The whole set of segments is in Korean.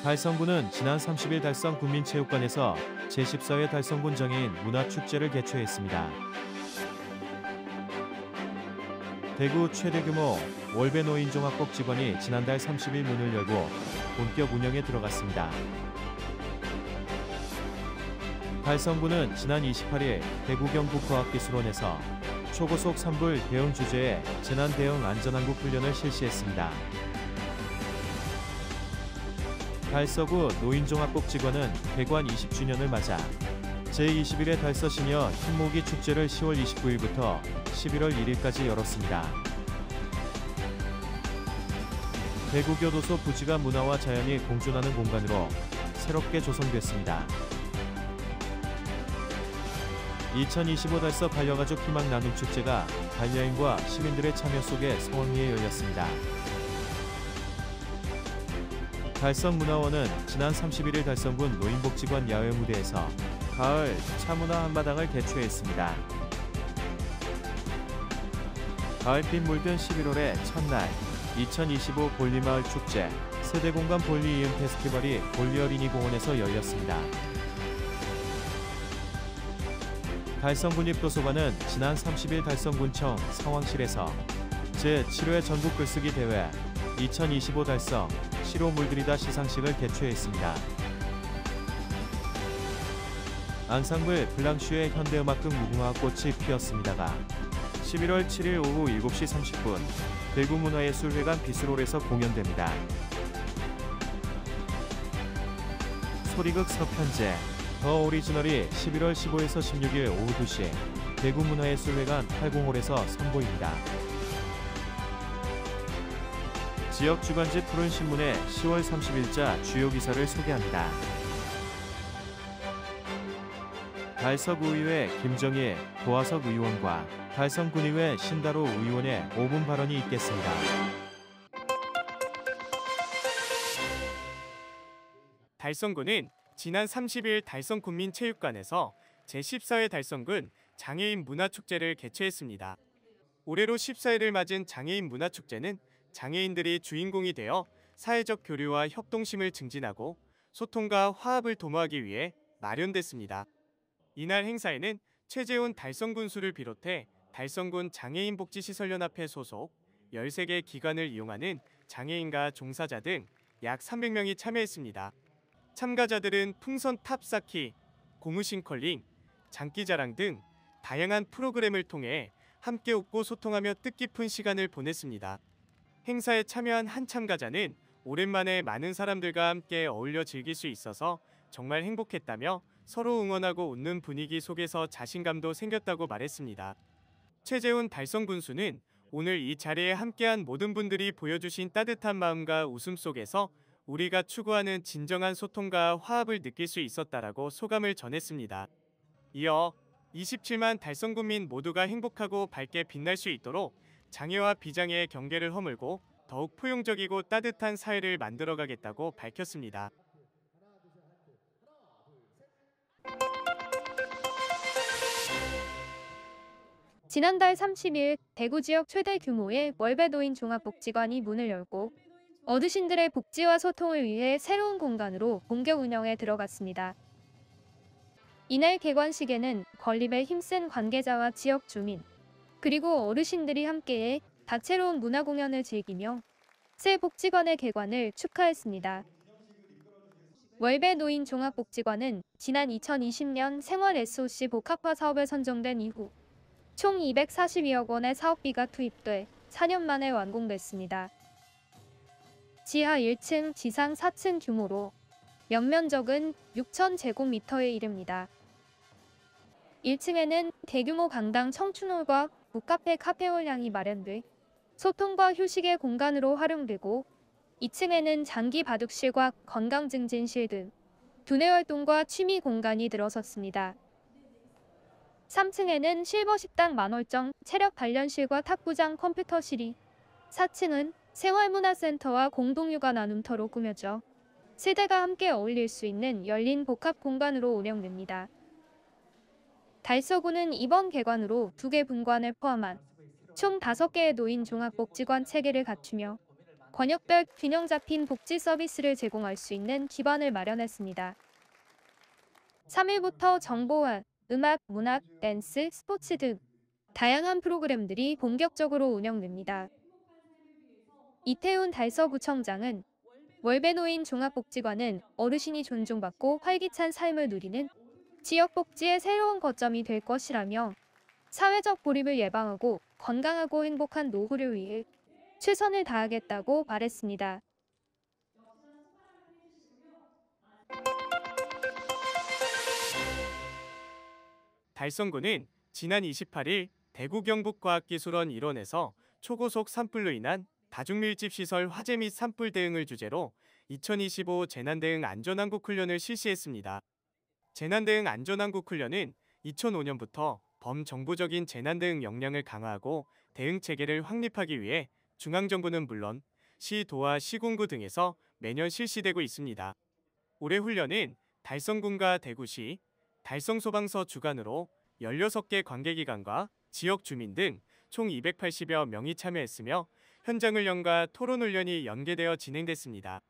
달성군은 지난 30일 달성 군민체육관에서 제14회 달성군 장애인 문화축제를 개최했습니다. 대구 최대 규모 월배 노인종합복 직원이 지난달 30일 문을 열고 본격 운영에 들어갔습니다. 달성군은 지난 28일 대구 경북과학기술원에서 초고속 산불 대응 주제의 재난 대응 안전항국 훈련을 실시했습니다. 달서구 노인종합복 직원은 개관 20주년을 맞아 제21회 달서 시니어 흰모기 축제를 10월 29일부터 11월 1일까지 열었습니다. 대구교도소 부지가 문화와 자연이 공존하는 공간으로 새롭게 조성됐습니다. 2025 달서 반려가족 희망 나눔 축제가 반려인과 시민들의 참여 속에 성황리에 열렸습니다. 달성문화원은 지난 31일 달성군 노인복지관 야외 무대에서 가을 차문화 한마당을 개최했습니다. 가을빛 물든 11월의 첫날 2025 볼리마을 축제 세대공간 볼리 이음 페스티벌이 볼리 어린이 공원에서 열렸습니다. 달성군립도서관은 지난 30일 달성군청 상황실에서 제7회 전국 글쓰기 대회 2025 달성 시로 물들이다 시상식을 개최했습니다. 안상블 블랑슈의 현대음악극 무궁화 꽃이 피었습니다가 11월 7일 오후 7시 30분 대구문화예술회관 비스롤에서 공연됩니다. 소리극 서편제 더 오리지널이 11월 15에서 16일 오후 2시 대구문화예술회관 8공홀에서 선보입니다. 지역 주간지 푸른 신문의 10월 30일자 주요 기사를 소개합니다. 달서구의회 김정희, 도화석 의원과 달성군의회 신다로 의원의 5분 발언이 있겠습니다. 달성군은 지난 30일 달성군민체육관에서 제14회 달성군 장애인 문화축제를 개최했습니다. 올해로 14회를 맞은 장애인 문화축제는 장애인들이 주인공이 되어 사회적 교류와 협동심을 증진하고 소통과 화합을 도모하기 위해 마련됐습니다. 이날 행사에는 최재훈 달성군수를 비롯해 달성군 장애인복지시설연합회 소속 13개 기관을 이용하는 장애인과 종사자 등 약 300명이 참여했습니다. 참가자들은 풍선 탑쌓기, 고무신 컬링, 장기자랑 등 다양한 프로그램을 통해 함께 웃고 소통하며 뜻깊은 시간을 보냈습니다. 행사에 참여한 한 참가자는 오랜만에 많은 사람들과 함께 어울려 즐길 수 있어서 정말 행복했다며 서로 응원하고 웃는 분위기 속에서 자신감도 생겼다고 말했습니다. 최재훈 달성군수는 오늘 이 자리에 함께한 모든 분들이 보여주신 따뜻한 마음과 웃음 속에서 우리가 추구하는 진정한 소통과 화합을 느낄 수 있었다라고 소감을 전했습니다. 이어 27만 달성군민 모두가 행복하고 밝게 빛날 수 있도록 장애와 비장애의 경계를 허물고 더욱 포용적이고 따뜻한 사회를 만들어가겠다고 밝혔습니다. 지난달 30일 대구 지역 최대 규모의 월배노인 종합복지관이 문을 열고 어르신들의 복지와 소통을 위해 새로운 공간으로 본격 운영에 들어갔습니다. 이날 개관식에는 건립에 힘쓴 관계자와 지역 주민, 그리고 어르신들이 함께해 다채로운 문화 공연을 즐기며 새 복지관의 개관을 축하했습니다. 월배노인 종합복지관은 지난 2020년 생활 SOC 복합화 사업에 선정된 이후 총 242억 원의 사업비가 투입돼 4년 만에 완공됐습니다. 지하 1층, 지상 4층 규모로 연면적은 6,000제곱미터에 이릅니다. 1층에는 대규모 강당 청춘홀과 북카페 카페홀량이 마련돼 소통과 휴식의 공간으로 활용되고 2층에는 장기 바둑실과 건강증진실 등 두뇌 활동과 취미 공간이 들어섰습니다. 3층에는 실버식당 만월정 체력 단련실과 탁구장 컴퓨터실이 4층은 생활문화센터와 공동육아 나눔터로 꾸며져 세대가 함께 어울릴 수 있는 열린 복합 공간으로 운영됩니다. 달서구는 이번 개관으로 2개 분관을 포함한 총 5개의 노인 종합복지관 체계를 갖추며 권역별 균형 잡힌 복지 서비스를 제공할 수 있는 기반을 마련했습니다. 3일부터 정보화, 음악, 문학, 댄스, 스포츠 등 다양한 프로그램들이 본격적으로 운영됩니다. 이태훈 달서구청장은 월배노인 종합복지관은 어르신이 존중받고 활기찬 삶을 누리는 지역복지의 새로운 거점이 될 것이라며 사회적 고립을 예방하고 건강하고 행복한 노후를 위해 최선을 다하겠다고 말했습니다. 달성구는 지난 28일 대구 경북과학기술원 일원에서 초고속 산불로 인한 다중밀집 시설 화재 및 산불 대응을 주제로 2025 재난대응 안전왕국 훈련을 실시했습니다. 재난대응 안전왕국 훈련은 2005년부터 범정부적인 재난대응 역량을 강화하고 대응 체계를 확립하기 위해 중앙정부는 물론 시, 도와 시군구 등에서 매년 실시되고 있습니다. 올해 훈련은 달성군과 대구시, 달성소방서 주관으로 16개 관계기관과 지역 주민 등 총 280여 명이 참여했으며 현장훈련과 토론훈련이 연계되어 진행됐습니다.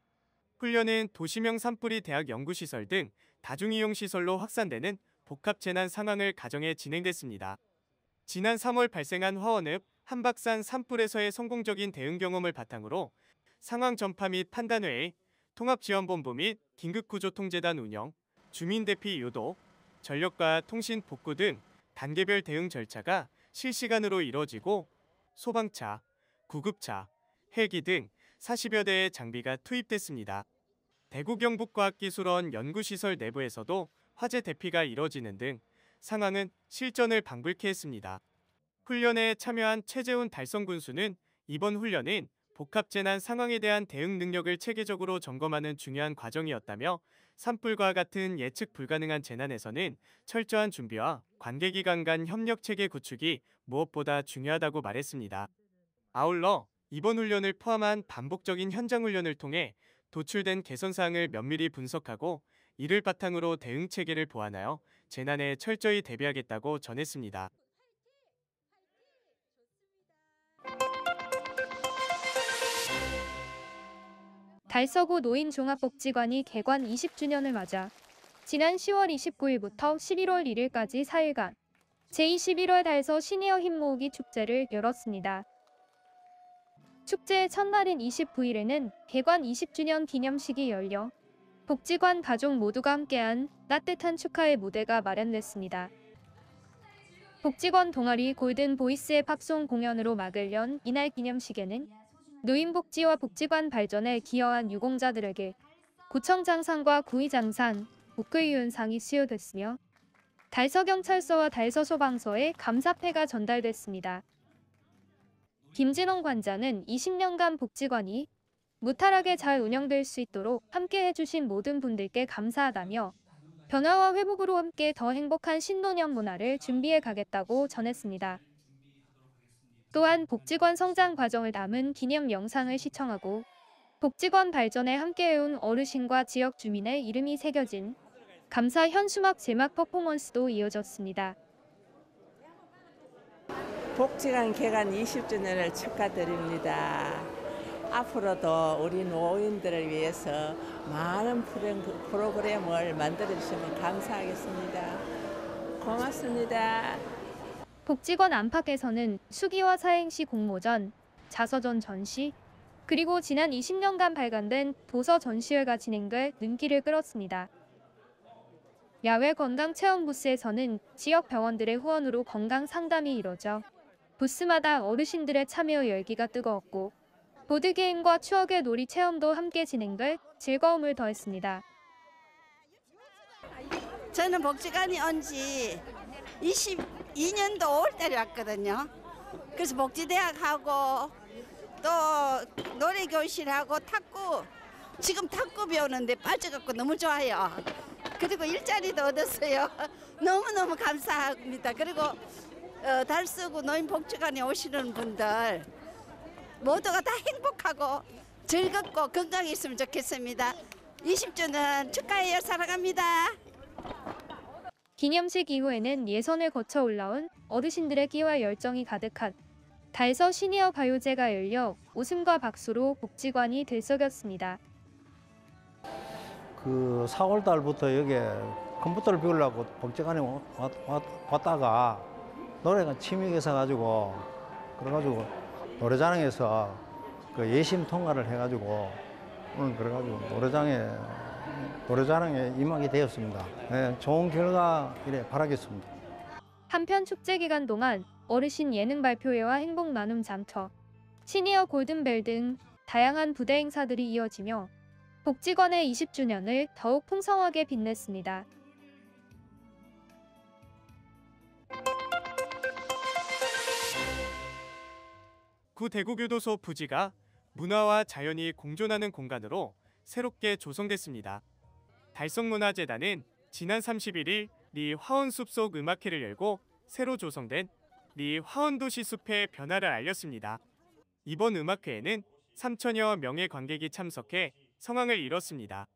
훈련은 도시명 산불이 대학 연구시설 등 다중이용시설로 확산되는 복합재난 상황을 가정해 진행됐습니다. 지난 3월 발생한 화원읍 한박산 산불에서의 성공적인 대응 경험을 바탕으로 상황 전파 및 판단회의, 통합지원본부 및 긴급구조통제단 운영, 주민대피 유도, 전력과 통신 복구 등 단계별 대응 절차가 실시간으로 이뤄지고 소방차, 구급차, 헬기 등 40여 대의 장비가 투입됐습니다. 대구 경북과학기술원 연구시설 내부에서도 화재 대피가 이뤄지는 등 상황은 실전을 방불케 했습니다. 훈련에 참여한 최재훈 달성군수는 이번 훈련은 복합재난 상황에 대한 대응 능력을 체계적으로 점검하는 중요한 과정이었다며 산불과 같은 예측 불가능한 재난에서는 철저한 준비와 관계기관 간 협력체계 구축이 무엇보다 중요하다고 말했습니다. 아울러 이번 훈련을 포함한 반복적인 현장훈련을 통해 도출된 개선사항을 면밀히 분석하고 이를 바탕으로 대응체계를 보완하여 재난에 철저히 대비하겠다고 전했습니다. 달서구 노인종합복지관이 개관 20주년을 맞아 지난 10월 29일부터 11월 1일까지 4일간 제21월 달서 시니어 힘 모으기 축제를 열었습니다. 축제의 첫날인 29일에는 개관 20주년 기념식이 열려 복지관 가족 모두가 함께한 따뜻한 축하의 무대가 마련됐습니다. 복지관 동아리 골든 보이스의 팝송 공연으로 막을 연 이날 기념식에는 노인복지와 복지관 발전에 기여한 유공자들에게 구청장상과 구의장상, 국회의원상이 수여됐으며 달서경찰서와 달서소방서에 감사패가 전달됐습니다. 김진원 관장은 20년간 복지관이 무탈하게 잘 운영될 수 있도록 함께 해주신 모든 분들께 감사하다며 변화와 회복으로 함께 더 행복한 신노년 문화를 준비해 가겠다고 전했습니다. 또한 복지관 성장 과정을 담은 기념 영상을 시청하고 복지관 발전에 함께해온 어르신과 지역 주민의 이름이 새겨진 감사 현수막 제막 퍼포먼스도 이어졌습니다. 복지관 개관 20주년을 축하드립니다. 앞으로도 우리 노인들을 위해서 많은 프로그램을 만들어주시면 감사하겠습니다. 고맙습니다. 복지관 안팎에서는 수기와 사행시 공모전, 자서전 전시, 그리고 지난 20년간 발간된 도서 전시회가 진행돼 눈길을 끌었습니다. 야외 건강체험 부스에서는 지역 병원들의 후원으로 건강 상담이 이뤄져 부스마다 어르신들의 참여 열기가 뜨거웠고 보드게임과 추억의 놀이 체험도 함께 진행돼 즐거움을 더했습니다. 저는 복지관이 온 지 22년도 5월달에 왔거든요. 그래서 복지대학하고 또 노래교실하고 탁구, 지금 탁구 배우는데 빠져갖고 너무 좋아요. 그리고 일자리도 얻었어요. 너무너무 감사합니다. 그리고 달서구 노인복지관에 오시는 분들 모두가 다 행복하고 즐겁고 건강했으면 좋겠습니다. 20주년 축하해요. 사랑합니다. 기념식 이후에는 예선을 거쳐 올라온 어르신들의 끼와 열정이 가득한 달서 시니어 가요제가 열려 웃음과 박수로 복지관이 들썩였습니다. 그 4월 달부터 여기 컴퓨터를 배우려고 복지관에 왔다가 노래가 취미가 있어가지고 그래가지고 노래자랑에서 그 예심 통과를 해가지고 오늘 그래가지고 노래자랑에 임하게 되었습니다. 네, 좋은 결과 이래 바라겠습니다. 한편 축제 기간 동안 어르신 예능 발표회와 행복 나눔 장터, 시니어 골든벨 등 다양한 부대 행사들이 이어지며 복지관의 20주년을 더욱 풍성하게 빛냈습니다. 구 대구교도소 부지가 문화와 자연이 공존하는 공간으로 새롭게 조성됐습니다. 달성문화재단은 지난 31일 리 화원숲속 음악회를 열고 새로 조성된 리 화원도시 숲의 변화를 알렸습니다. 이번 음악회에는 3천여 명의 관객이 참석해 성황을 이뤘습니다.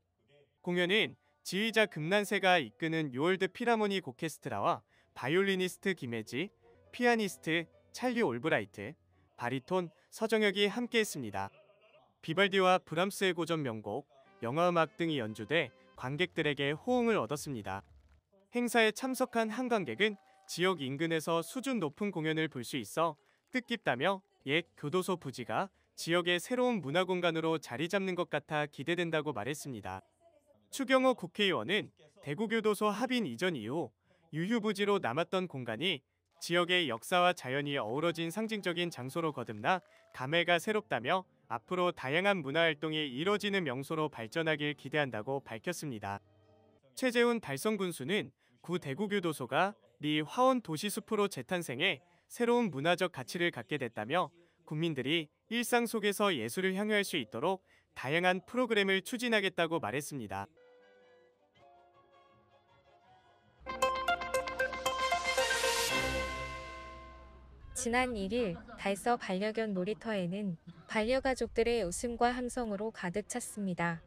공연은 지휘자 금난세가 이끄는 요월드 필하모닉 오케스트라와 바이올리니스트 김혜지, 피아니스트 찰리 올브라이트, 바리톤 서정혁이 함께했습니다. 비발디와 브람스의 고전 명곡, 영화음악 등이 연주돼 관객들에게 호응을 얻었습니다. 행사에 참석한 한 관객은 지역 인근에서 수준 높은 공연을 볼 수 있어 뜻깊다며 옛 교도소 부지가 지역의 새로운 문화공간으로 자리 잡는 것 같아 기대된다고 말했습니다. 추경호 국회의원은 대구교도소 합인 이전 이후 유휴부지로 남았던 공간이 지역의 역사와 자연이 어우러진 상징적인 장소로 거듭나 감회가 새롭다며 앞으로 다양한 문화활동이 이뤄지는 명소로 발전하길 기대한다고 밝혔습니다. 최재훈 달성군수는 구 대구교도소가 리 화원 도시숲으로 재탄생해 새로운 문화적 가치를 갖게 됐다며 국민들이 일상 속에서 예술을 향유할 수 있도록 다양한 프로그램을 추진하겠다고 말했습니다. 지난 1일 달서 반려견 놀이터에는 반려가족들의 웃음과 함성으로 가득 찼습니다.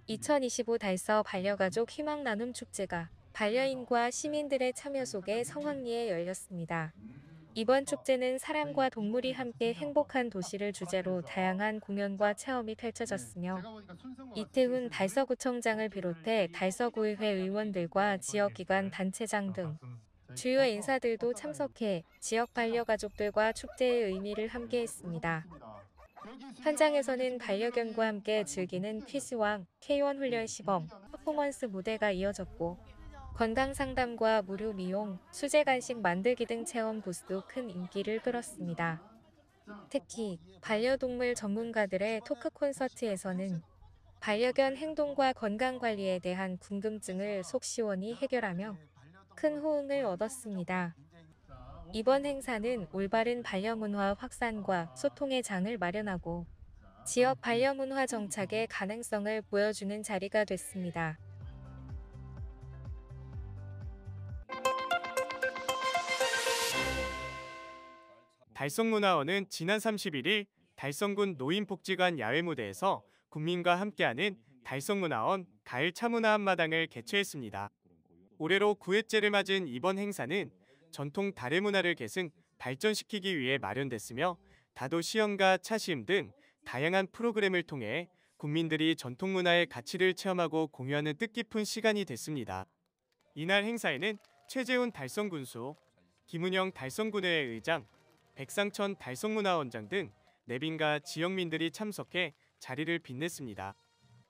2025 달서 반려가족 희망나눔 축제가 반려인과 시민들의 참여 속에 성황리에 열렸습니다. 이번 축제는 사람과 동물이 함께 행복한 도시를 주제로 다양한 공연과 체험이 펼쳐졌으며 이태훈 달서구청장을 비롯해 달서구의회 의원들과 지역기관 단체장 등 주요 인사들도 참석해 지역 반려가족들과 축제의 의미를 함께했습니다. 현장에서는 반려견과 함께 즐기는 퀴즈왕, K1 훈련 시범, 퍼포먼스 무대가 이어졌고 건강상담과 무료 미용, 수제 간식 만들기 등 체험 부스도 큰 인기를 끌었습니다. 특히 반려동물 전문가들의 토크 콘서트에서는 반려견 행동과 건강관리에 대한 궁금증을 속 시원히 해결하며 큰 호응을 얻었습니다. 이번 행사는 올바른 반려문화 확산과 소통의 장을 마련하고 지역 반려문화 정착의 가능성을 보여주는 자리가 됐습니다. 달성문화원은 지난 31일 달성군 노인복지관 야외무대에서 국민과 함께하는 달성문화원 가을 차문화 한마당을 개최했습니다. 올해로 9회째를 맞은 이번 행사는 전통 달의 문화를 계승, 발전시키기 위해 마련됐으며 다도 시연과 차시음 등 다양한 프로그램을 통해 국민들이 전통 문화의 가치를 체험하고 공유하는 뜻깊은 시간이 됐습니다. 이날 행사에는 최재훈 달성군수, 김은영 달성군회 의장, 백상천 달성문화원장 등 내빈과 지역민들이 참석해 자리를 빛냈습니다.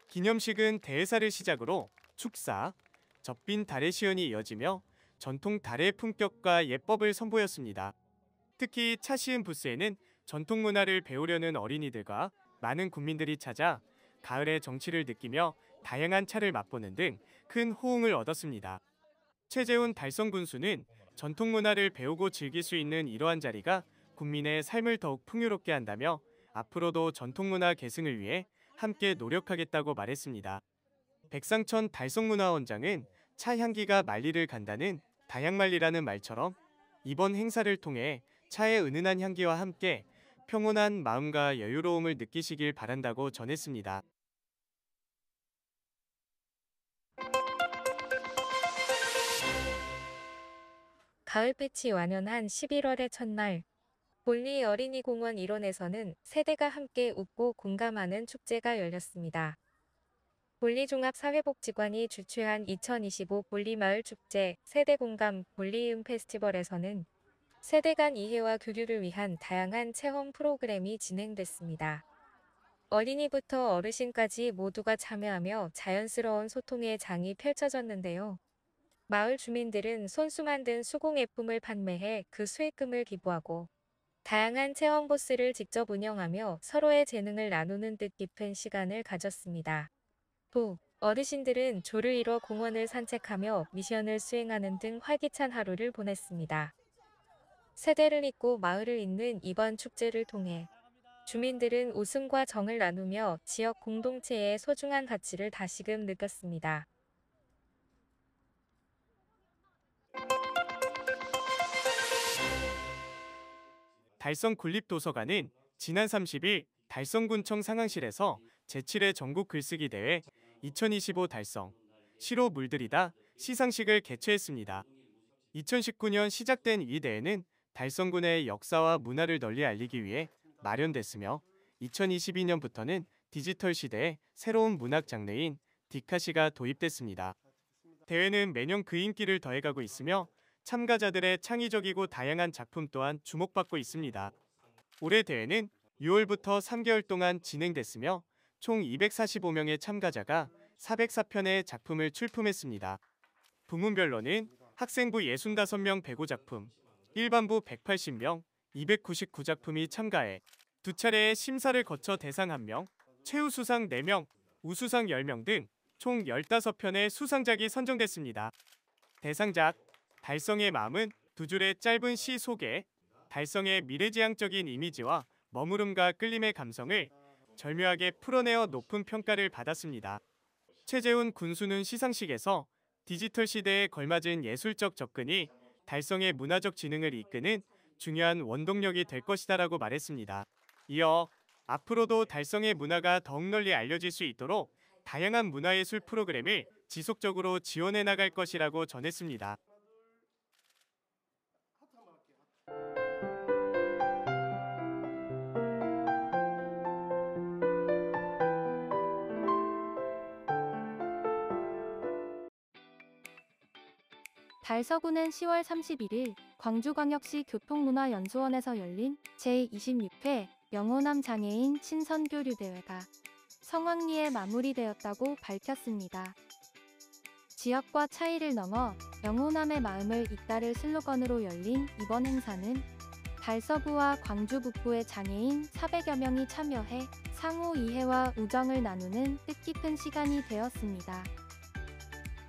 기념식은 대회사를 시작으로 축사, 젖빈 달의 시연이 이어지며 전통 달의 품격과 예법을 선보였습니다. 특히 차시음 부스에는 전통 문화를 배우려는 어린이들과 많은 국민들이 찾아 가을의 정취를 느끼며 다양한 차를 맛보는 등 큰 호응을 얻었습니다. 최재훈 달성군수는 전통 문화를 배우고 즐길 수 있는 이러한 자리가 국민의 삶을 더욱 풍요롭게 한다며 앞으로도 전통 문화 계승을 위해 함께 노력하겠다고 말했습니다. 백상천 달성문화원장은 차 향기가 만리를 간다는 다향만리라는 말처럼 이번 행사를 통해 차의 은은한 향기와 함께 평온한 마음과 여유로움을 느끼시길 바란다고 전했습니다. 가을 패치 완연한 11월의 첫날, 볼리 어린이공원 일원에서는 세대가 함께 웃고 공감하는 축제가 열렸습니다. 볼리종합사회복지관이 주최한 2025 볼리마을 축제 세대공감 볼리음 페스티벌에서는 세대 간 이해와 교류를 위한 다양한 체험 프로그램이 진행됐습니다. 어린이부터 어르신까지 모두가 참여하며 자연스러운 소통의 장이 펼쳐졌는데요. 마을 주민들은 손수 만든 수공예품을 판매해 그 수익금을 기부하고 다양한 체험 부스를 직접 운영하며 서로의 재능을 나누는 뜻깊은 시간을 가졌습니다. 또 어르신들은 조를 이뤄 공원을 산책하며 미션을 수행하는 등 활기찬 하루를 보냈습니다. 세대를 잇고 마을을 잇는 이번 축제를 통해 주민들은 웃음과 정을 나누며 지역 공동체의 소중한 가치를 다시금 느꼈습니다. 달성 군립도서관은 지난 30일 달성군청 상황실에서 제7회 전국 글쓰기 대회 2025 달성 시로 물들이다 시상식을 개최했습니다. 2019년 시작된 이 대회는 달성군의 역사와 문화를 널리 알리기 위해 마련됐으며 2022년부터는 디지털 시대에 새로운 문학 장르인 디카시가 도입됐습니다. 대회는 매년 그 인기를 더해가고 있으며 참가자들의 창의적이고 다양한 작품 또한 주목받고 있습니다. 올해 대회는 6월부터 3개월 동안 진행됐으며 총 245명의 참가자가 404편의 작품을 출품했습니다. 부문별로는 학생부 65명 105작품, 일반부 180명, 299작품이 참가해 두 차례의 심사를 거쳐 대상 1명, 최우수상 4명, 우수상 10명 등 총 15편의 수상작이 선정됐습니다. 대상작 달성의 마음은 두 줄의 짧은 시 소개, 달성의 미래지향적인 이미지와 머무름과 끌림의 감성을 절묘하게 풀어내어 높은 평가를 받았습니다. 최재훈 군수는 시상식에서 디지털 시대에 걸맞은 예술적 접근이 달성의 문화적 지능을 이끄는 중요한 원동력이 될 것이다라고 말했습니다. 이어 앞으로도 달성의 문화가 더욱 널리 알려질 수 있도록 다양한 문화예술 프로그램을 지속적으로 지원해 나갈 것이라고 전했습니다. 달서구는 10월 31일 광주광역시 교통문화연수원에서 열린 제26회 영호남 장애인 친선교류대회가 성황리에 마무리되었다고 밝혔습니다. 지역과 차이를 넘어 영호남의 마음을 잇따를 슬로건으로 열린 이번 행사는 달서구와 광주 북부의 장애인 400여 명이 참여해 상호 이해와 우정을 나누는 뜻깊은 시간이 되었습니다.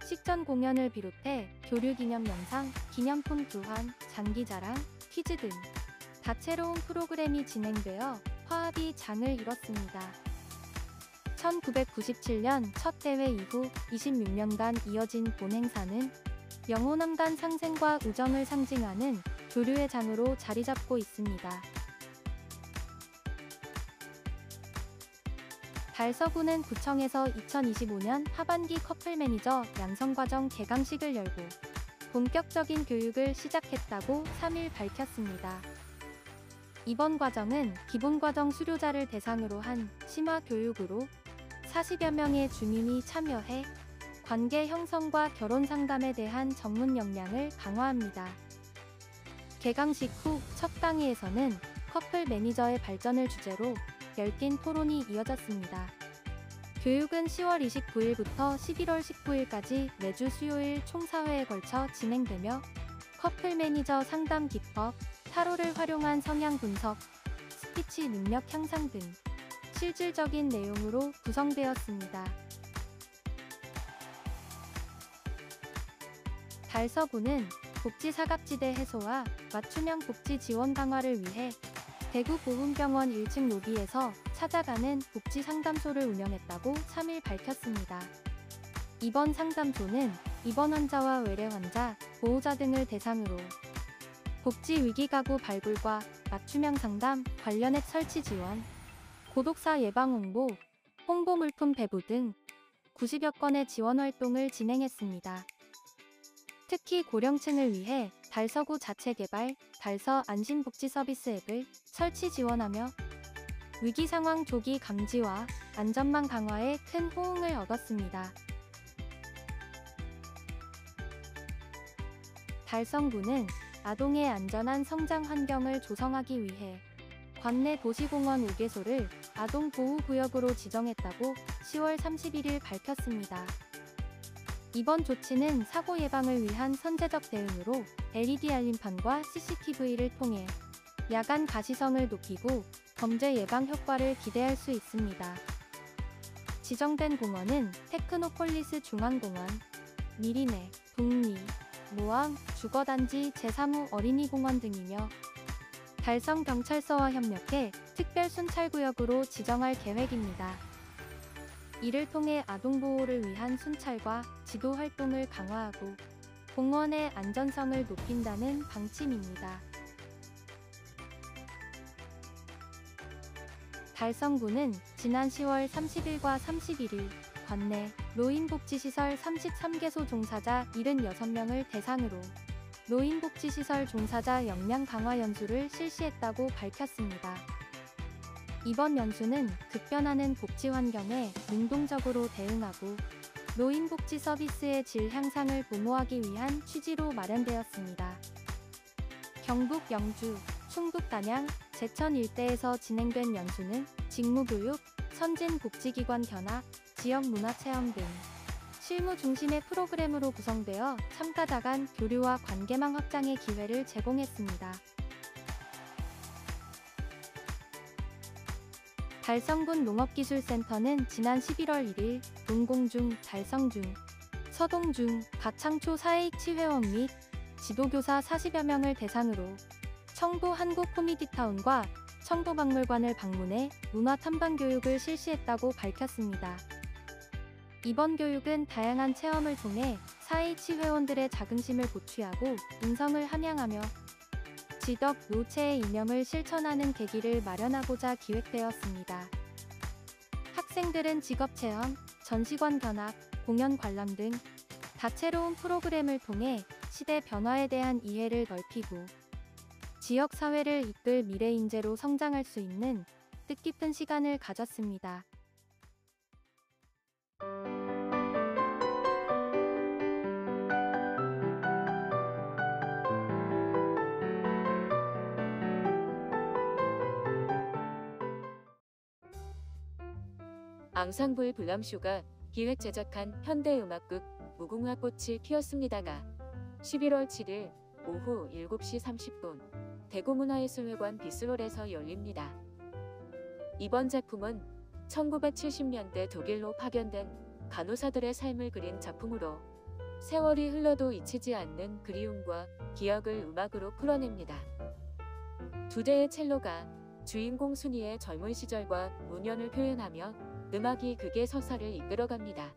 식전 공연을 비롯해 교류기념 영상, 기념품 교환, 장기자랑, 퀴즈 등 다채로운 프로그램이 진행되어 화합이 장을 이뤘습니다. 1997년 첫 대회 이후 26년간 이어진 본 행사는 영호남 간 상생과 우정을 상징하는 교류의 장으로 자리잡고 있습니다. 달서구는 구청에서 2025년 하반기 커플 매니저 양성과정 개강식을 열고 본격적인 교육을 시작했다고 3일 밝혔습니다. 이번 과정은 기본과정 수료자를 대상으로 한 심화 교육으로 40여 명의 주민이 참여해 관계 형성과 결혼 상담에 대한 전문 역량을 강화합니다. 개강식 후 첫 강의에서는 커플 매니저의 발전을 주제로 열띤 토론이 이어졌습니다. 교육은 10월 29일부터 11월 19일까지 매주 수요일 총 4회에 걸쳐 진행되며 커플 매니저 상담 기법, 타로를 활용한 성향 분석, 스피치 능력 향상 등 실질적인 내용으로 구성되었습니다. 달서구는 복지 사각지대 해소와 맞춤형 복지 지원 강화를 위해 대구 보훈병원 1층 로비에서 찾아가는 복지 상담소를 운영했다고 3일 밝혔습니다. 이번 상담소는 입원 환자와 외래 환자, 보호자 등을 대상으로 복지 위기 가구 발굴과 맞춤형 상담, 관련 앱 설치 지원, 고독사 예방 홍보, 홍보 물품 배부 등 90여 건의 지원 활동을 진행했습니다. 특히 고령층을 위해 달서구 자체 개발, 달서 안심복지 서비스 앱을 설치 지원하며 위기 상황 조기 감지와 안전망 강화에 큰 호응을 얻었습니다. 달성구는 아동의 안전한 성장 환경을 조성하기 위해 관내 도시공원 5개소를 아동보호구역으로 지정했다고 10월 31일 밝혔습니다. 이번 조치는 사고 예방을 위한 선제적 대응으로 LED 알림판과 CCTV를 통해 야간 가시성을 높이고 범죄 예방 효과를 기대할 수 있습니다. 지정된 공원은 테크노폴리스 중앙공원, 미리네, 북리, 모항, 주거단지 제3호 어린이공원 등이며 달성경찰서와 협력해 특별순찰구역으로 지정할 계획입니다. 이를 통해 아동보호를 위한 순찰과 지도 활동을 강화하고 공원의 안전성을 높인다는 방침입니다. 달성구는 지난 10월 30일과 31일 관내 노인복지시설 33개소 종사자 76명을 대상으로 노인복지시설 종사자 역량 강화 연수를 실시했다고 밝혔습니다. 이번 연수는 급변하는 복지 환경에 능동적으로 대응하고 노인복지 서비스의 질 향상을 도모하기 위한 취지로 마련되었습니다. 경북 영주, 충북 단양, 제천 일대에서 진행된 연수는 직무교육, 선진복지기관 견학, 지역문화체험 등 실무 중심의 프로그램으로 구성되어 참가자 간 교류와 관계망 확장의 기회를 제공했습니다. 달성군 농업기술센터는 지난 11월 1일 농공중, 달성중, 서동중, 가창초 사회익치회원 및 지도교사 40여 명을 대상으로 청도 한국코미디타운과 청도박물관을 방문해 문화탐방교육을 실시했다고 밝혔습니다. 이번 교육은 다양한 체험을 통해 사회이치 회원들의 자긍심을 보충하고 인성을 함양하며 지덕 노체의 이념을 실천하는 계기를 마련하고자 기획되었습니다. 학생들은 직업체험, 전시관 견학, 공연 관람 등 다채로운 프로그램을 통해 시대 변화에 대한 이해를 넓히고 지역 사회를 이끌 미래 인재로 성장할 수 있는 뜻깊은 시간을 가졌습니다. 앙상블 블람쇼가 기획 제작한 현대음악극 무궁화 꽃이 피었습니다가 11월 7일 오후 7시 30분 대구문화예술회관 비스홀에서 열립니다. 이번 작품은 1970년대 독일로 파견된 간호사들의 삶을 그린 작품으로 세월이 흘러도 잊히지 않는 그리움과 기억을 음악으로 풀어냅니다. 두 대의 첼로가 주인공 순이의 젊은 시절과 노년을 표현하며 음악이 극의 서사를 이끌어갑니다.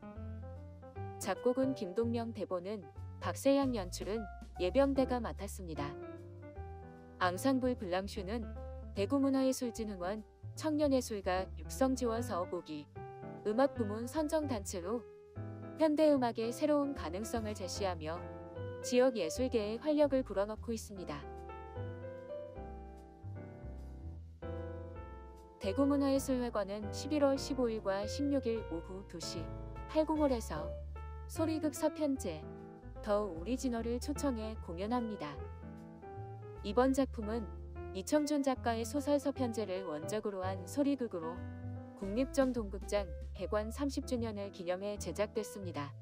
작곡은 김동명, 대본은 박세양, 연출은 예병대가 맡았습니다. 앙상블 블랑쇼는 대구문화예술진흥원 청년예술가 육성지원 사업보기 음악부문 선정단체로 현대음악의 새로운 가능성을 제시하며 지역 예술계에 활력을 불어넣고 있습니다. 대구문화예술회관은 11월 15일과 16일 오후 2시 80홀에서 소리극 서편제 더 오리지널을 초청해 공연합니다. 이번 작품은 이청준 작가의 소설 서편제를 원작으로 한 소리극으로 국립정동극장 개관 30주년을 기념해 제작됐습니다.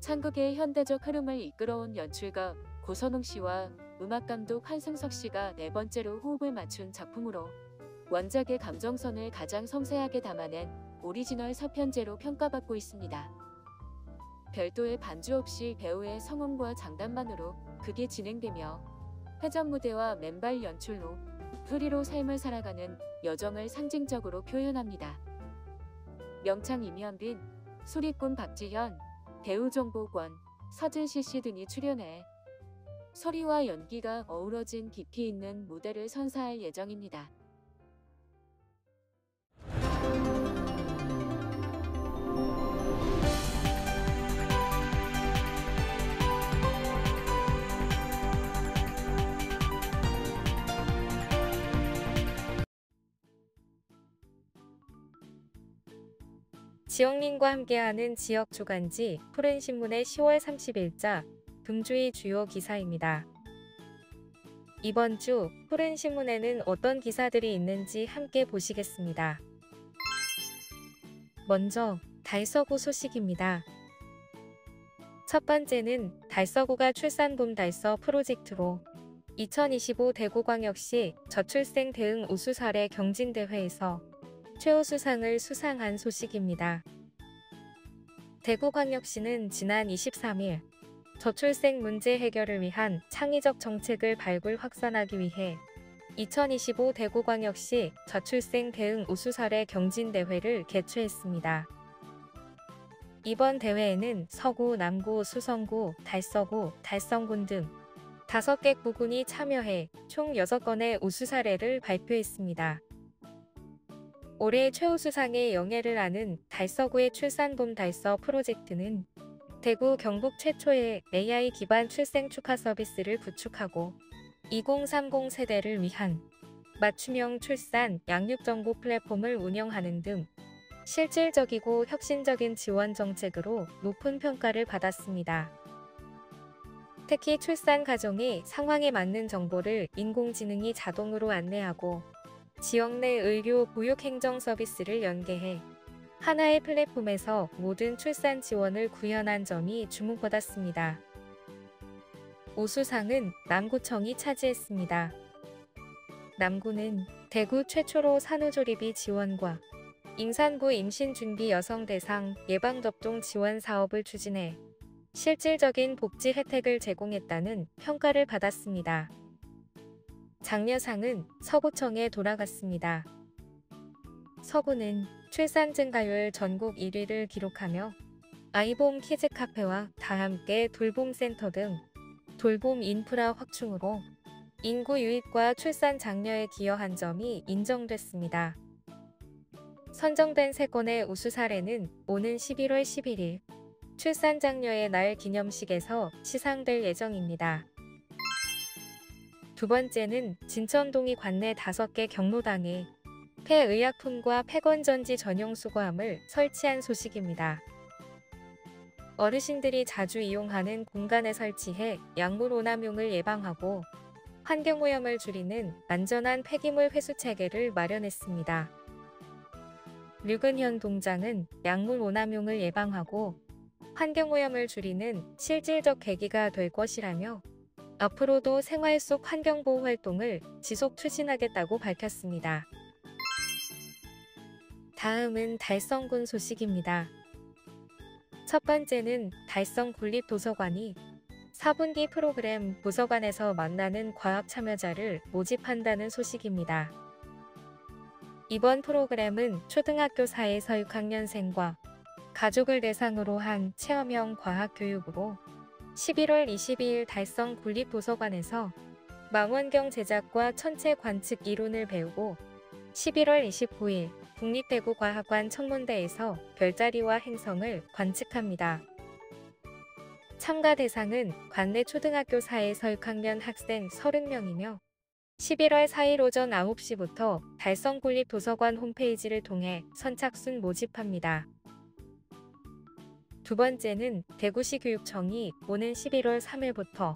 창극의 현대적 흐름을 이끌어온 연출가 고선웅 씨와 음악감독 한승석 씨가 네 번째로 호흡을 맞춘 작품으로 원작의 감정선을 가장 섬세하게 담아낸 오리지널 서편제로 평가받고 있습니다. 별도의 반주 없이 배우의 성음과 장단만으로 극이 진행되며 회전 무대와 맨발 연출로 프리로 삶을 살아가는 여정을 상징적으로 표현합니다. 명창 임현빈, 소리꾼 박지현, 배우 정보권, 서진시 씨 등이 출연해 소리와 연기가 어우러진 깊이 있는 무대를 선사할 예정입니다. 지역민과 함께하는 지역 주간지 푸른신문의 10월 30일자 금주의 주요 기사입니다. 이번 주 푸른신문에는 어떤 기사들이 있는지 함께 보시겠습니다. 먼저 달서구 소식입니다. 첫 번째는 달서구가 출산붐 달서 프로젝트로 2025 대구광역시 저출생 대응 우수 사례 경진대회에서 최우수상을 수상한 소식입니다. 대구광역시는 지난 23일 저출생 문제 해결을 위한 창의적 정책을 발굴 확산하기 위해 2025 대구광역시 저출생 대응 우수 사례 경진대회를 개최했습니다. 이번 대회에는 서구, 남구, 수성구, 달서구, 달성군 등 5개 구군이 참여해 총 6건의 우수 사례를 발표했습니다. 올해 최우수상의 영예를 아는 달서구의 출산붐 달서 프로젝트는 대구 경북 최초의 AI 기반 출생 축하 서비스를 구축하고 2030 세대를 위한 맞춤형 출산, 양육 정보 플랫폼을 운영하는 등 실질적이고 혁신적인 지원 정책으로 높은 평가를 받았습니다. 특히 출산 가정의 상황에 맞는 정보를 인공지능이 자동으로 안내하고 지역 내 의료 보육 행정 서비스를 연계해 하나의 플랫폼에서 모든 출산 지원을 구현한 점이 주목받았습니다. 우수상은 남구청이 차지했습니다. 남구는 대구 최초로 산후조리비 지원과 임산부 임신준비 여성 대상 예방접종 지원 사업을 추진해 실질적인 복지 혜택을 제공했다는 평가를 받았습니다. 장려상은 서구청에 돌아갔습니다. 서구는 출산 증가율 전국 1위를 기록하며 아이봄 키즈카페와 다함께 돌봄센터 등 돌봄 인프라 확충으로 인구 유입과 출산 장려에 기여한 점이 인정됐습니다. 선정된 3건의 우수 사례는 오는 11월 11일 출산 장려의 날 기념식에서 시상될 예정입니다. 두 번째는 진천동이 관내 5개 경로당에 폐의약품과 폐건전지 전용 수거함을 설치한 소식입니다. 어르신들이 자주 이용하는 공간에 설치해 약물 오남용을 예방하고 환경오염을 줄이는 안전한 폐기물 회수 체계를 마련했습니다. 류근현 동장은 약물 오남용을 예방하고 환경오염을 줄이는 실질적 계기가 될 것이라며 앞으로도 생활 속 환경보호 활동을 지속 추진하겠다고 밝혔습니다. 다음은 달성군 소식입니다. 첫 번째는 달성 군립도서관이 4분기 프로그램 도서관에서 만나는 과학 참여자를 모집한다는 소식입니다. 이번 프로그램은 초등학교 사회에서 6학년생과 가족을 대상으로 한 체험형 과학교육으로 11월 22일 달성 군립도서관에서 망원경 제작과 천체 관측 이론을 배우고 11월 29일 국립대구과학관 천문대에서 별자리와 행성을 관측합니다. 참가 대상은 관내 초등학교 사회에서 6학년 학생 30명이며 11월 4일 오전 9시부터 달성 군립도서관 홈페이지를 통해 선착순 모집합니다. 두 번째는 대구시 교육청이 오는 11월 3일부터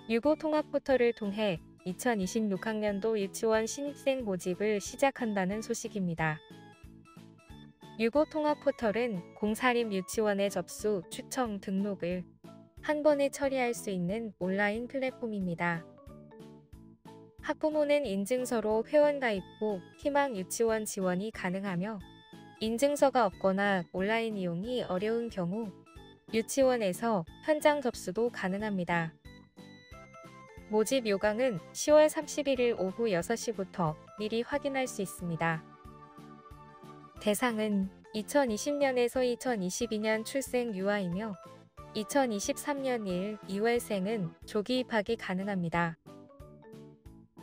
유고 통합 포털을 통해 2026학년도 유치원 신입생 모집을 시작한다는 소식입니다. 유고 통합 포털은 공사립 유치원의 접수, 추청, 등록을 한 번에 처리할 수 있는 온라인 플랫폼입니다. 학부모는 인증서로 회원 가입 후 희망 유치원 지원이 가능하며 인증서가 없거나 온라인 이용이 어려운 경우 유치원에서 현장 접수도 가능합니다. 모집 요강은 10월 31일 오후 6시부터 미리 확인할 수 있습니다. 대상은 2020년에서 2022년 출생 유아이며 2023년 1, 2월생은 조기 입학이 가능합니다.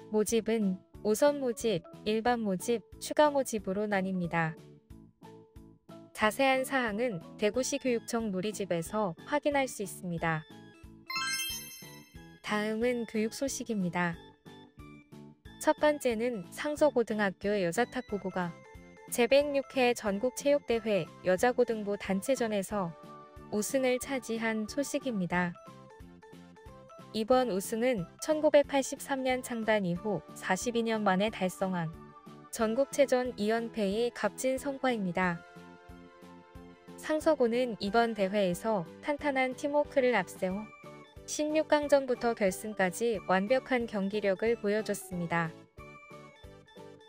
모집은 우선 모집, 일반 모집, 추가 모집으로 나뉩니다. 자세한 사항은 대구시 교육청 누리집에서 확인할 수 있습니다. 다음은 교육 소식입니다. 첫 번째는 상서고등학교 여자탁구부가 제106회 전국체육대회 여자고등부 단체전에서 우승을 차지한 소식입니다. 이번 우승은 1983년 창단 이후 42년 만에 달성한 전국체전 2연패의 값진 성과입니다. 상서고는 이번 대회에서 탄탄한 팀워크를 앞세워 16강전부터 결승까지 완벽한 경기력을 보여줬습니다.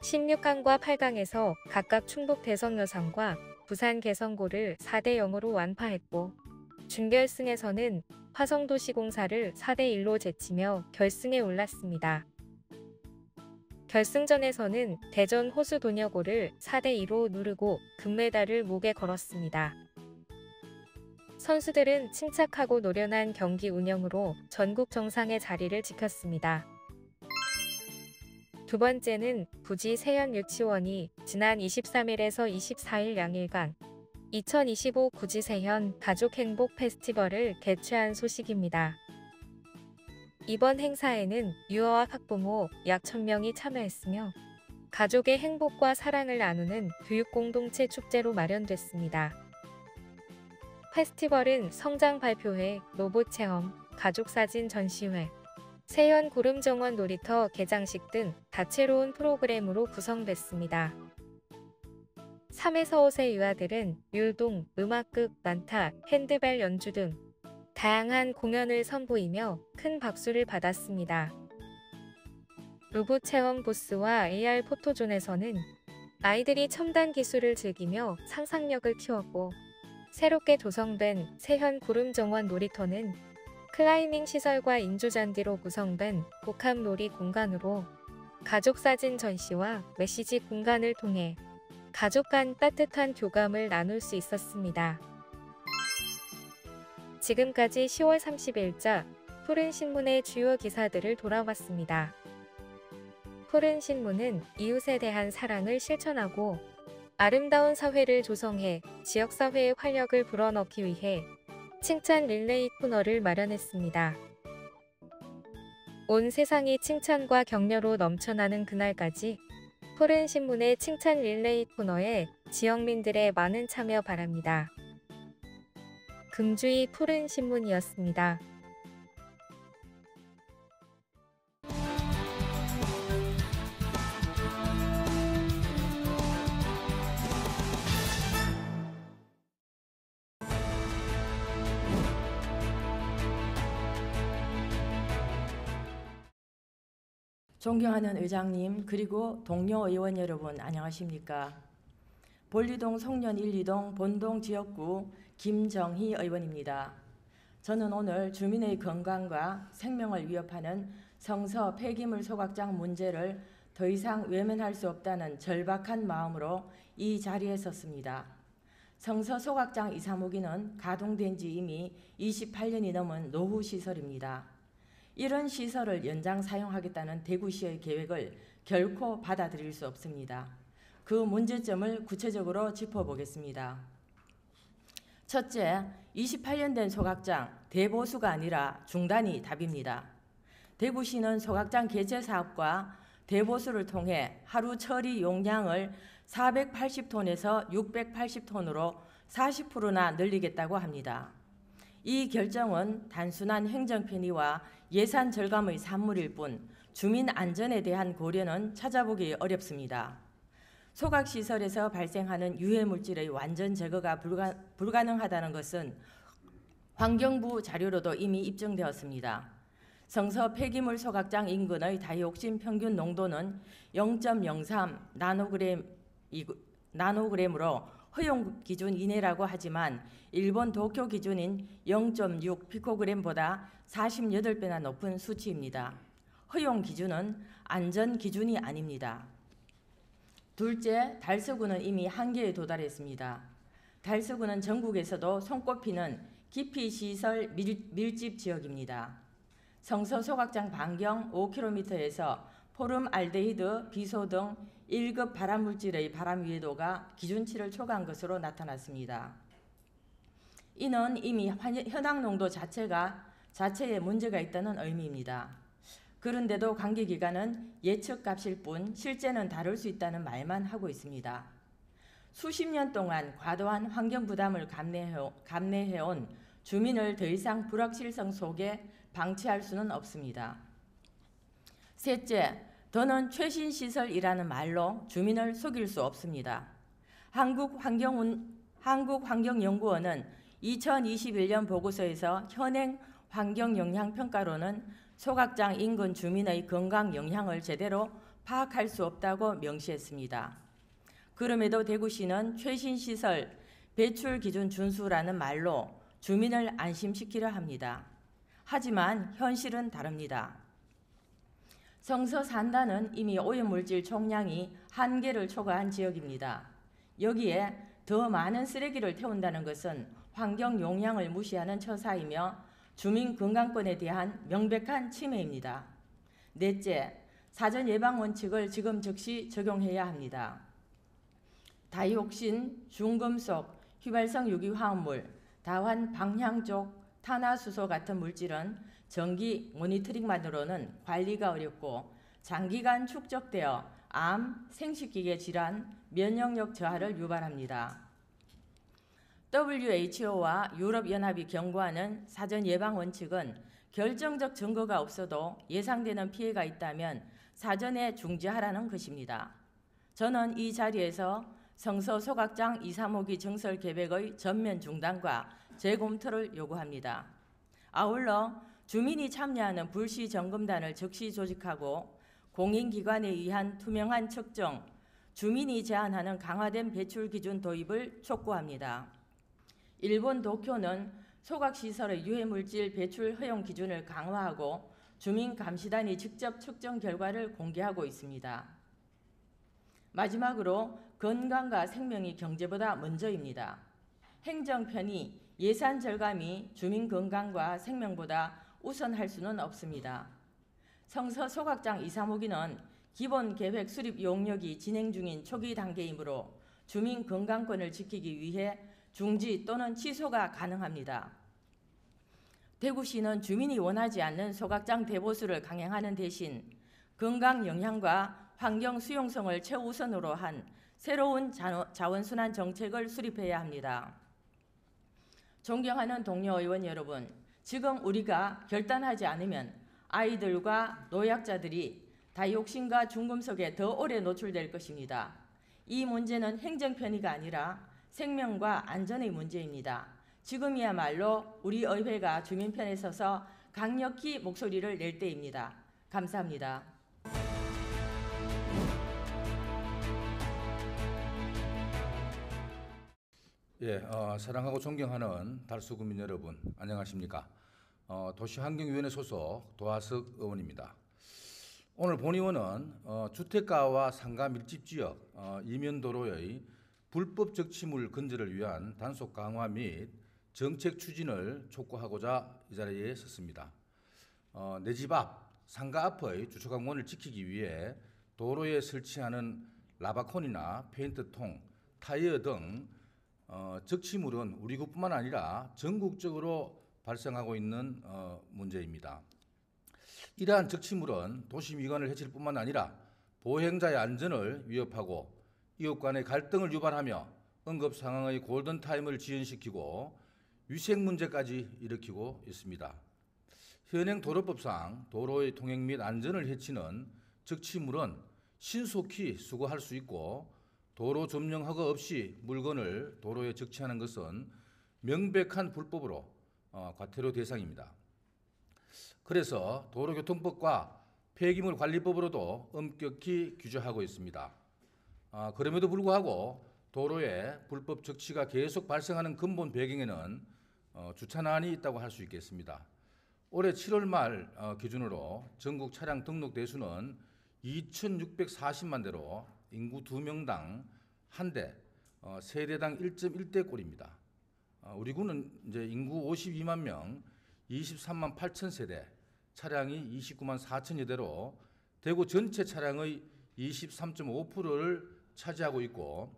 16강과 8강에서 각각 충북 대성여상과 부산 개성고를 4대0으로 완파했고 준결승에서는 화성도시공사를 4대1로 제치며 결승에 올랐습니다. 결승전에서는 대전 호수도녀고를 4대2로 누르고 금메달을 목에 걸었습니다. 선수들은 침착하고 노련한 경기 운영으로 전국 정상의 자리를 지켰습니다. 두 번째는 부지 세현 유치원이 지난 23일에서 24일 양일간 2025 구지 세현 가족행복 페스티벌을 개최한 소식입니다. 이번 행사에는 유아와 학부모 약 1000명이 참여했으며 가족의 행복과 사랑을 나누는 교육공동체 축제로 마련됐습니다. 페스티벌은 성장 발표회, 로봇 체험, 가족사진 전시회, 세현 구름정원 놀이터 개장식 등 다채로운 프로그램으로 구성됐습니다. 3에서 5세 유아들은 율동, 음악극, 난타, 핸드벨 연주 등 다양한 공연을 선보이며 큰 박수를 받았습니다. 로봇 체험 부스와 AR 포토존에서는 아이들이 첨단 기술을 즐기며 상상력을 키웠고 새롭게 조성된 세현 구름정원 놀이터는 클라이밍 시설과 인조잔디로 구성된 복합놀이 공간으로 가족사진 전시와 메시지 공간을 통해 가족 간 따뜻한 교감을 나눌 수 있었습니다. 지금까지 10월 30일자 푸른신문의 주요 기사들을 돌아봤습니다. 푸른신문은 이웃에 대한 사랑을 실천하고 아름다운 사회를 조성해 지역사회의 활력을 불어넣기 위해 칭찬 릴레이 코너를 마련했습니다. 온 세상이 칭찬과 격려로 넘쳐나는 그날까지 푸른신문의 칭찬 릴레이 코너에 지역민들의 많은 참여 바랍니다. 금주의 푸른신문이었습니다. 존경하는 의장님 그리고 동료 의원 여러분 안녕하십니까? 볼리동 송년 1, 2동 본동 지역구 김정희 의원입니다. 저는 오늘 주민의 건강과 생명을 위협하는 성서 폐기물 소각장 문제를 더 이상 외면할 수 없다는 절박한 마음으로 이 자리에 섰습니다. 성서 소각장 2, 3호기는 가동된 지 이미 28년이 넘은 노후시설입니다. 이런 시설을 연장 사용하겠다는 대구시의 계획을 결코 받아들일 수 없습니다. 그 문제점을 구체적으로 짚어보겠습니다. 첫째, 28년 된 소각장 대보수가 아니라 중단이 답입니다. 대구시는 소각장 개체 사업과 대보수를 통해 하루 처리 용량을 480톤에서 680톤으로 40%나 늘리겠다고 합니다. 이 결정은 단순한 행정 편의와 예산 절감의 산물일 뿐 주민 안전에 대한 고려는 찾아보기 어렵습니다. 소각시설에서 발생하는 유해물질의 완전 제거가 불가능하다는 것은 환경부 자료로도 이미 입증되었습니다. 성서 폐기물 소각장 인근의 다이옥신 평균 농도는 0.03 나노그램으로 허용 기준 이내라고 하지만 일본 도쿄 기준인 0.6 피코그램보다 48배나 높은 수치입니다. 허용 기준은 안전 기준이 아닙니다. 둘째, 달서구는 이미 한계에 도달했습니다. 달서구는 전국에서도 손꼽히는 기피시설 밀집 지역입니다. 성서 소각장 반경 5km에서 포름알데히드, 비소 등 1급 발암물질의 발암 위해도가 기준치를 초과한 것으로 나타났습니다. 이는 이미 현황 농도 자체에 문제가 있다는 의미입니다. 그런데도 관계기관은 예측값일 뿐 실제는 다를 수 있다는 말만 하고 있습니다. 수십 년 동안 과도한 환경 부담을 감내해온 주민을 더 이상 불확실성 속에 방치할 수는 없습니다. 셋째, 더는 최신 시설이라는 말로 주민을 속일 수 없습니다. 한국환경연구원은 2021년 보고서에서 현행 환경영향평가로는 소각장 인근 주민의 건강 영향을 제대로 파악할 수 없다고 명시했습니다. 그럼에도 대구시는 최신 시설 배출 기준 준수라는 말로 주민을 안심시키려 합니다. 하지만 현실은 다릅니다. 성서 산단은 이미 오염물질 총량이 한계를 초과한 지역입니다. 여기에 더 많은 쓰레기를 태운다는 것은 환경 용량을 무시하는 처사이며 주민 건강권에 대한 명백한 침해입니다. 넷째, 사전 예방 원칙을 지금 즉시 적용해야 합니다. 다이옥신, 중금속, 휘발성 유기화합물, 다환 방향족, 탄화수소 같은 물질은 정기 모니터링만으로는 관리가 어렵고 장기간 축적되어 암, 생식기계 질환, 면역력 저하를 유발합니다. WHO와 유럽연합이 경고하는 사전 예방 원칙은 결정적 증거가 없어도 예상되는 피해가 있다면 사전에 중지하라는 것입니다. 저는 이 자리에서 성서 소각장 2, 3호기 증설 계획의 전면 중단과 재검토를 요구합니다. 아울러 주민이 참여하는 불시 점검단을 즉시 조직하고 공인기관에 의한 투명한 측정, 주민이 제안하는 강화된 배출 기준 도입을 촉구합니다. 일본 도쿄는 소각시설의 유해물질 배출 허용 기준을 강화하고 주민감시단이 직접 측정 결과를 공개하고 있습니다. 마지막으로 건강과 생명이 경제보다 먼저입니다. 행정 편의, 예산 절감이 주민 건강과 생명보다 우선할 수는 없습니다. 성서 소각장 2, 3호기는 기본 계획 수립 용역이 진행 중인 초기 단계이므로 주민 건강권을 지키기 위해 중지 또는 취소가 가능합니다. 대구시는 주민이 원하지 않는 소각장 대보수를 강행하는 대신 건강 영향과 환경 수용성을 최우선으로 한 새로운 자원순환 정책을 수립해야 합니다. 존경하는 동료 의원 여러분, 지금 우리가 결단하지 않으면 아이들과 노약자들이 다이옥신과 중금속에 더 오래 노출될 것입니다. 이 문제는 행정 편의가 아니라 생명과 안전의 문제입니다. 지금이야말로 우리 의회가 주민 편에 서서 강력히 목소리를 낼 때입니다. 감사합니다. 사랑하고 존경하는 달수 구민 여러분, 안녕하십니까? 도시환경위원회 소속 도하석 의원입니다. 오늘 본의원은 주택가와 상가 밀집지역 이면도로의 불법 적치물 근절을 위한 단속 강화 및 정책 추진을 촉구하고자 이 자리에 섰습니다. 내 집 앞, 상가 앞의 주차공원을 지키기 위해 도로에 설치하는 라바콘이나 페인트통, 타이어 등 적치물은 우리 국뿐만 아니라 전국적으로 발생하고 있는 문제입니다. 이러한 적치물은 도시미관을 해칠 뿐만 아니라 보행자의 안전을 위협하고 이웃 간의 갈등을 유발하며 응급상황의 골든타임을 지연시키고 위생 문제까지 일으키고 있습니다. 현행 도로법상 도로의 통행 및 안전을 해치는 적치물은 신속히 수거할 수 있고 도로 점령 허가 없이 물건을 도로에 적치하는 것은 명백한 불법으로 과태료 대상입니다. 그래서 도로교통법과 폐기물 관리법으로도 엄격히 규제하고 있습니다. 그럼에도 불구하고 도로에 불법 적치가 계속 발생하는 근본 배경에는 주차난이 있다고 할 수 있겠습니다. 올해 7월 말 기준으로 전국 차량 등록 대수는 2,640만 대로 인구 2명당 1대, 세대당 1.1대 꼴입니다. 우리 구는 이제 인구 52만 명, 23만 8천 세대, 차량이 29만 4천여 대로 대구 전체 차량의 23.5%를 차지하고 있고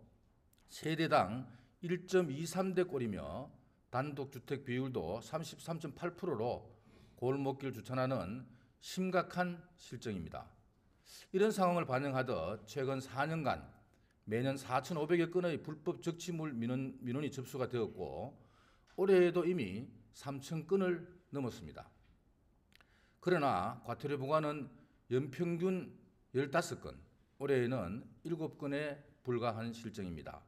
세대당 1.23대 꼴이며 단독주택 비율도 33.8%로 골목길 주차난은 심각한 실정입니다. 이런 상황을 반영하듯 최근 4년간 매년 4,500여 건의 불법 적치물 민원이 접수가 되었고 올해에도 이미 3,000건을 넘었습니다. 그러나 과태료 부과는 연평균 15건, 올해에는 7건에 불과한 실정입니다.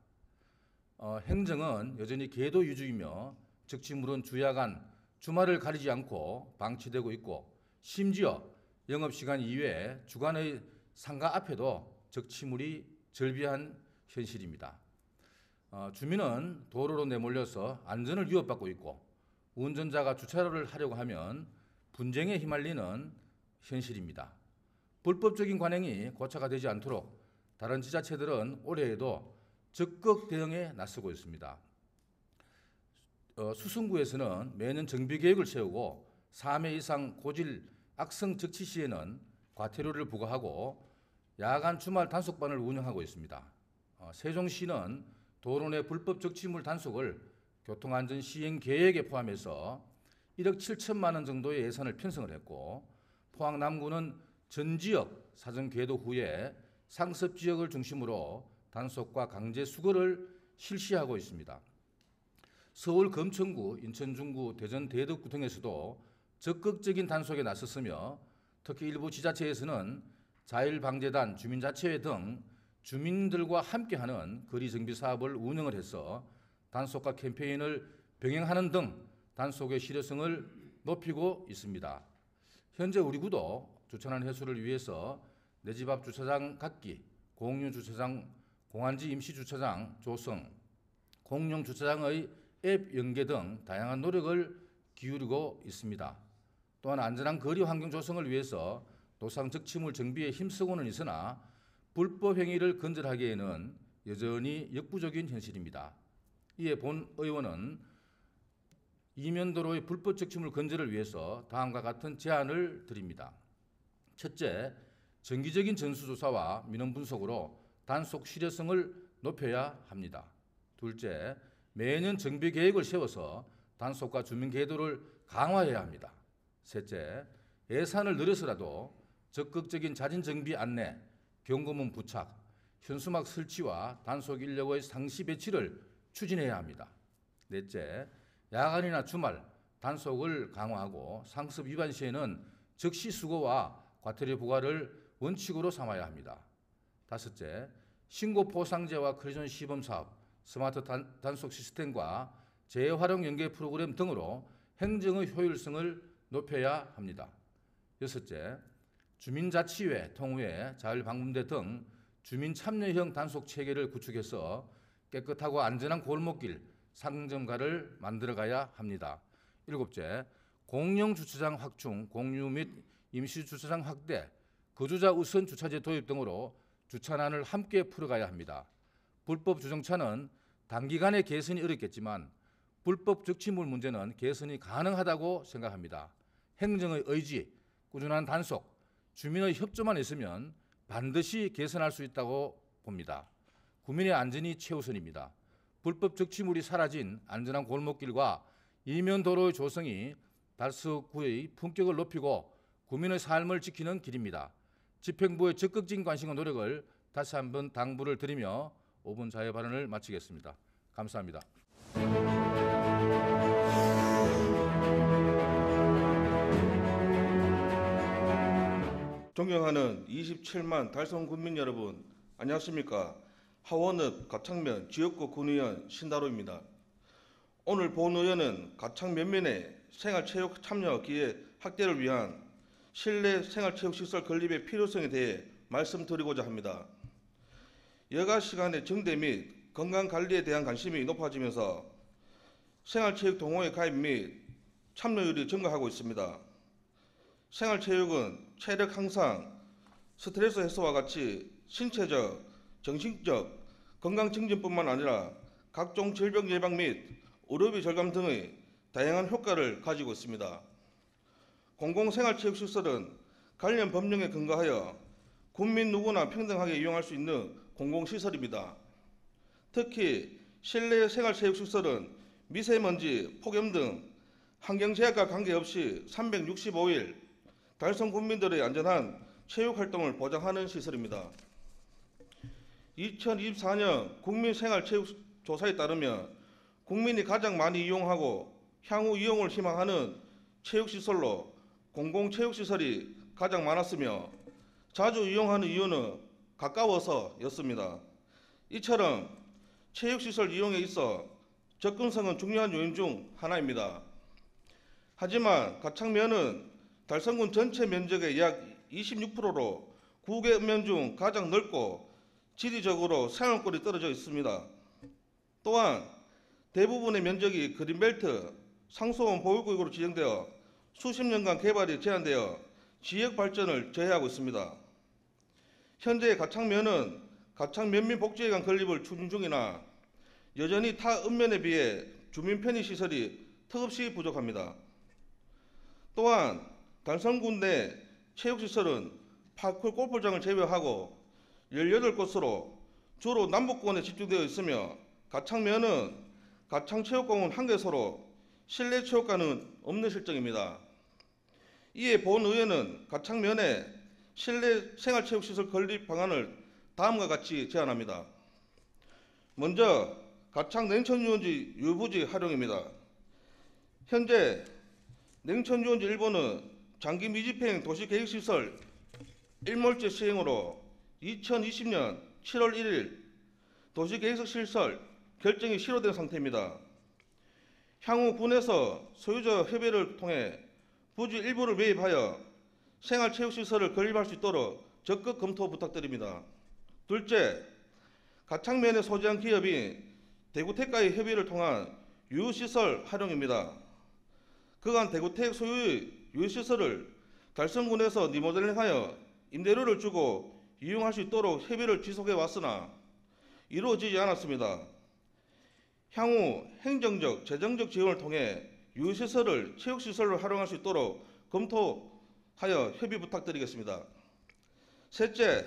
행정은 여전히 계도 위주이며 적치물은 주야간, 주말을 가리지 않고 방치되고 있고 심지어 영업시간 이외에 주간의 상가 앞에도 적치물이 절비한 현실입니다. 주민은 도로로 내몰려서 안전을 위협받고 있고 운전자가 주차를 하려고 하면 분쟁에 휘말리는 현실입니다. 불법적인 관행이 고차가 되지 않도록 다른 지자체들은 올해에도 적극 대응에 나서고 있습니다. 수성구에서는 매년 정비 계획을 세우고 3회 이상 고질 악성 적치 시에는 과태료를 부과하고 야간 주말 단속반을 운영하고 있습니다. 세종시는 도로 내 불법 적치물 단속을 교통안전 시행 계획에 포함해서 1억 7천만 원 정도의 예산을 편성을 했고 포항 남구는 전 지역 사전 계도 후에 상습 지역을 중심으로 단속과 강제 수거를 실시하고 있습니다. 서울 금천구, 인천 중구, 대전 대덕구 등에서도 적극적인 단속에 나섰으며 특히 일부 지자체에서는 자율방재단, 주민자치회 등 주민들과 함께하는 거리 정비 사업을 운영을 해서 단속과 캠페인을 병행하는 등 단속의 실효성을 높이고 있습니다. 현재 우리 구도 주차난 해소를 위해서 내 집 앞 주차장 갖기, 공유 주차장, 공안지 임시 주차장 조성, 공용 주차장의 앱 연계 등 다양한 노력을 기울이고 있습니다. 또한 안전한 거리 환경 조성을 위해서 노상 적치물 정비에 힘쓰고는 있으나 불법 행위를 근절하기에는 여전히 역부족인 현실입니다. 이에 본 의원은 이면도로의 불법 적치물 근절을 위해서 다음과 같은 제안을 드립니다. 첫째, 정기적인 전수조사와 민원 분석으로 단속 실효성을 높여야 합니다. 둘째, 매년 정비 계획을 세워서 단속과 주민 계도를 강화해야 합니다. 셋째, 예산을 늘려서라도 적극적인 자진 정비 안내, 경고문 부착, 현수막 설치와 단속 인력의 상시 배치를 추진해야 합니다. 넷째, 야간이나 주말 단속을 강화하고 상습 위반 시에는 즉시 수거와 과태료 부과를 원칙으로 삼아야 합니다. 다섯째, 신고 포상제와 크리존 시범 사업, 스마트 단속 시스템과 재활용 연계 프로그램 등으로 행정의 효율성을 높여야 합니다. 여섯째, 주민자치회, 통회, 자율방문대 등 주민 참여형 단속 체계를 구축해서 깨끗하고 안전한 골목길, 상점가를 만들어가야 합니다. 일곱째, 공용 주차장 확충, 공유 및 임시 주차장 확대, 거주자 우선 주차제 도입 등으로 주차난을 함께 풀어가야 합니다. 불법 주정차는 단기간에 개선이 어렵겠지만 불법 적치물 문제는 개선이 가능하다고 생각합니다. 행정의 의지, 꾸준한 단속, 주민의 협조만 있으면 반드시 개선할 수 있다고 봅니다. 국민의 안전이 최우선입니다. 불법 적치물이 사라진 안전한 골목길과 이면도로의 조성이 달서구의 품격을 높이고 국민의 삶을 지키는 길입니다. 집행부의 적극적인 관심과 노력을 다시 한번 당부를 드리며 5분 자유 발언을 마치겠습니다. 감사합니다. 존경하는 27만 달성 군민 여러분, 안녕하십니까? 하원읍 가창면 지역구 군의원 신다로입니다. 오늘 본 의원은 가창 면면의 생활체육 참여 기회 확대를 위한 실내 생활체육시설 건립의 필요성에 대해 말씀드리고자 합니다. 여가 시간의 정대 및 건강관리에 대한 관심이 높아지면서 생활체육 동호회 가입 및 참여율이 증가하고 있습니다. 생활체육은 체력 향상, 스트레스 해소와 같이 신체적, 정신적 건강 증진뿐만 아니라 각종 질병 예방 및 의료비 절감 등의 다양한 효과를 가지고 있습니다. 공공생활체육시설은 관련 법령에 근거하여 국민 누구나 평등하게 이용할 수 있는 공공시설입니다. 특히 실내 생활체육시설은 미세먼지, 폭염 등 환경제약과 관계없이 365일 달성 국민들의 안전한 체육활동을 보장하는 시설입니다. 2024년 국민생활체육조사에 따르면 국민이 가장 많이 이용하고 향후 이용을 희망하는 체육시설로 공공체육시설이 가장 많았으며 자주 이용하는 이유는 가까워서였습니다. 이처럼 체육시설 이용에 있어 접근성은 중요한 요인 중 하나입니다. 하지만 가창면은 달성군 전체 면적의 약 26%로 9개 읍면 중 가장 넓고 지리적으로 생활권이 떨어져 있습니다. 또한 대부분의 면적이 그린벨트, 상수원 보유구역으로 지정되어 수십 년간 개발이 제한되어 지역 발전을 저해하고 있습니다. 현재 가창면은 가창면민복지회관 건립을 추진 중이나 여전히 타 읍면에 비해 주민 편의시설이 턱없이 부족합니다. 또한 달성군 내 체육시설은 파크 골프장을 제외하고 18곳으로 주로 남북권에 집중되어 있으며 가창면은 가창체육공원 1개소로 실내 체육관은 없는 실정입니다. 이에 본의회는 가창면에 실내 생활체육시설 건립 방안을 다음과 같이 제안합니다. 먼저 가창 냉천유원지 유부지 활용입니다. 현재 냉천유원지 일부는 장기 미집행 도시계획시설 일몰제 시행으로 2020년 7월 1일 도시계획서 실설 결정이 실효된 상태입니다. 향후 군에서 소유자 협의를 통해 부지 일부를 매입하여 생활체육시설을 건립할 수 있도록 적극 검토 부탁드립니다. 둘째, 가창면에 소재한 기업인 대구택과의 협의를 통한 유휴시설 활용입니다. 그간 대구택 소유의 유휴시설을 달성군에서 리모델링하여 임대료를 주고 이용할 수 있도록 협의를 지속해 왔으나 이루어지지 않았습니다. 향후 행정적, 재정적 지원을 통해 유휴시설을 체육시설로 활용할 수 있도록 검토하여 협의 부탁드리겠습니다. 셋째,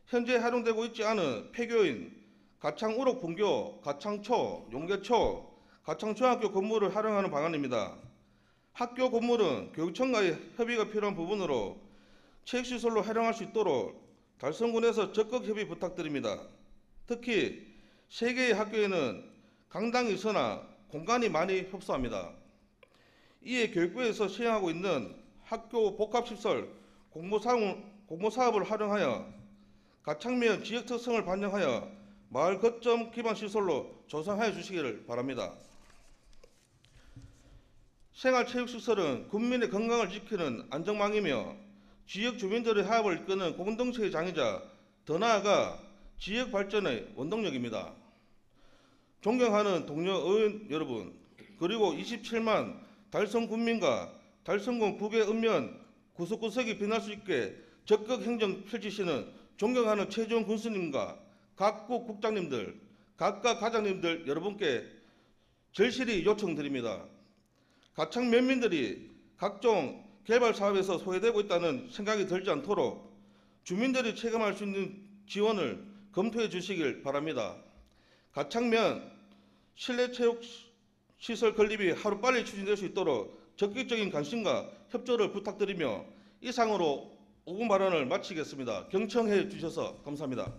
현재 활용되고 있지 않은 폐교인 가창우록 분교, 가창초, 용계초, 가창중학교 건물을 활용하는 방안입니다. 학교 건물은 교육청과의 협의가 필요한 부분으로 체육시설로 활용할 수 있도록 달성군에서 적극 협의 부탁드립니다. 특히 3개의 학교에는 강당이 있으나 공간이 많이 협소합니다. 이에 교육부에서 시행하고 있는 학교 복합시설 공모사업을 활용하여 가창면 지역 특성을 반영하여 마을 거점 기반 시설로 조성하여 주시기를 바랍니다. 생활체육시설은 국민의 건강을 지키는 안전망이며 지역 주민들의 화합을 이끄는 공동체의 장이자 더 나아가 지역 발전의 원동력입니다. 존경하는 동료 의원 여러분, 그리고 27만 달성 군민과 달성군 9개 읍면 구석구석이 빛날 수 있게 적극 행정 펼치시는 존경하는 최지원 군수님과 각국 국장님들, 각각 과장님들 여러분께 절실히 요청드립니다. 가창 면민들이 각종 개발 사업에서 소외되고 있다는 생각이 들지 않도록 주민들이 체감할 수 있는 지원을 검토해 주시길 바랍니다. 가창면 실내 체육 시설 건립이 하루빨리 추진될 수 있도록 적극적인 관심과 협조를 부탁드리며 이상으로 5분 발언을 마치겠습니다. 경청해 주셔서 감사합니다.